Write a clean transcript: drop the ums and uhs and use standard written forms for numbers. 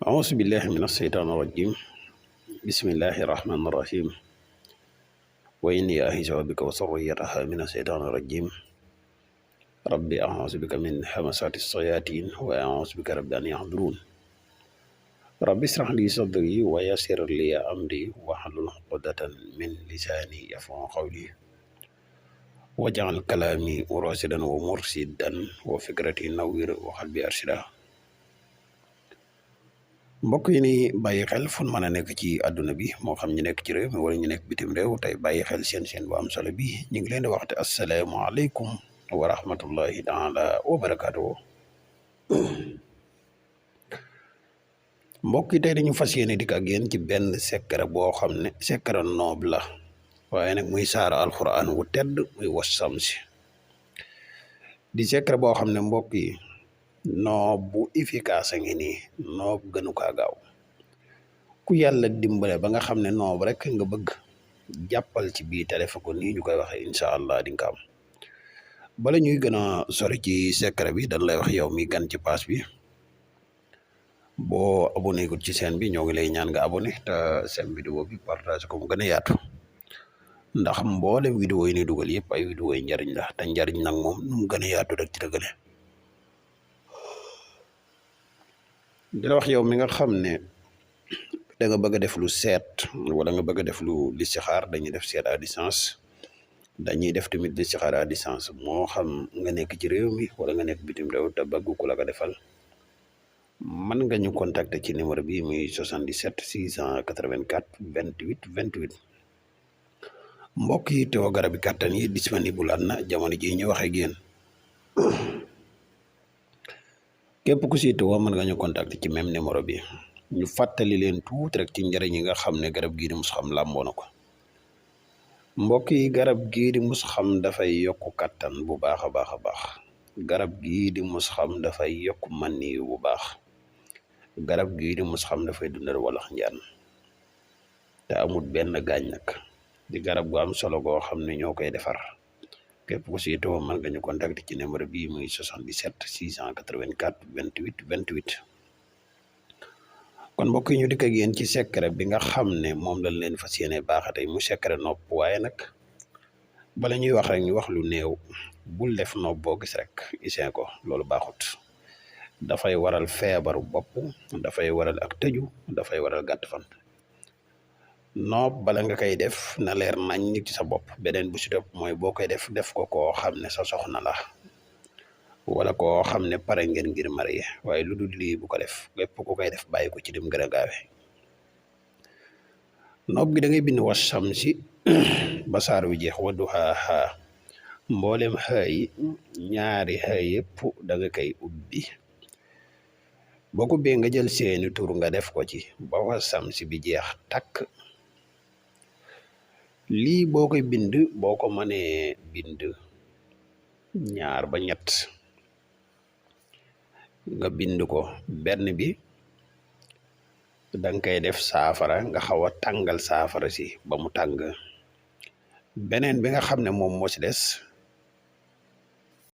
أعوذ بالله من الشيطان الرجيم بسم الله الرحمن الرحيم وإني أعيذها بك وذريتها من الشيطان الرجيم ربي أعوذ بك من همزات الشياطين وأعوذ بك رب أن يحضرون ربي اشرح لي صدري ويسر لي أمري واحلل عقدة من لساني يفقهوا قولي واجعل كلامي راشدا ومرشدا وفكرتي نوير وقلبي أرشدا mbokk yi ni bàyyi xel fun mën a nekk ci àdduna bi moo xam ñu nekk ci réew mi wala ñu nekk bitim réew tey bàyyi xel seen bu am solo bi ñu ngi leen di waxte asalaamaaleykum wa rahmatullahi taala wa barakaatu. mbokk yi tey dañu fas yéene dikk ak yéen ci benn secret boo xam ne secret noob la waaye nag muy saara alquran wu tedd muy wassamsi di secret boo xam ne mbokk yi noob bu efficace ngi nii noob gënu kaa gaaw ku yàlla dimbale ba nga xam ne noob rek nga bëgg jàppal ci bii téléphone ko nii ñu koy waxee incha allah di nga am bala ñuy gën a sori ci secret bi dañ lay wax yow mi gan ci pass bi boo abonné ko ci chaîne bi ñoo ngi lay ñaan nga abonné te seen vidéo bi partage ko mu gën a yaatu ndax mboolem vidéo yi ni dugal yëpp ay vidéo yi njariñ la te njariñ nag moom nu mu gën a yaatu rek ci la gëne di la wax yow mi nga xam ne da nga bëgg a def lu seet wala nga bëgg a def lu listixaar dañuy def seet à distance dañuy def tamit listixaar à distance moo xam nga nekk ci réew mi wala nga nekk bitim réew te bëgg ku la ko defal mën nga ñu contacter ci numéro bi muy 77 684 28 28 mbokk yi teewoo garab yi kàttan yi disponible na jamono ji ñu waxee ak yéen képp ku si teewoo mën nga ñu contacter ci même numéro bi ñu fàttali leen tuuti rek ci njëriñ yi nga xam ne garab gii di Mouss-Xam làmboo na ko mbokk yi garab gii di Mouss-Xam dafay yokk kattan bu baax a baax a baax garab gii di Mouss-Xam dafay yokk manni bu baax garab gii di Mouss-Xam dafay dundal walax njaan te amul benn gaañ nag di garab gu am solo goo xam ne ñoo koy defar képp ku si teewoo mën nga ñu contacter ci numéro bii muy 77 684 28 28 kon mbokk yi ñu dikk ak yéen ci secret bi nga xam ne moom lañ leen fas yéene baaxatey mu secret nopp waaye nag bala ñuy wax rek ñu wax lu néew bul def nopp boo gis rek isee ko loolu baaxut dafay waral feebaru bopp dafay waral ak tëju dafay waral gàtt fan noob bala nga koy def na leer nañ ci sa bopp beneen bu si topp mooy boo koy def ko koo xam ne sa soxna la wala koo xam ne pare ngeen ngir marié waaye lu dul lii bu ko def lépp ku koy def bàyyi ko ci dim gën a gaawe noob gi da ngay bind wassamsi ba saar wi jeex wadduhaahaa mboolem xëy ñaari xëy yëpp da nga koy ubbi boo ko bee nga jël seeni tur nga def ko ci ba wassamsi bi jeex takk lii boo koy bind boo ko mënee bind ñaar ba ñett nga bind ko benn bi danga koy def saafara nga xaw a tàngal saafara si ba mu tàng beneen bi nga xam ne moom moo si des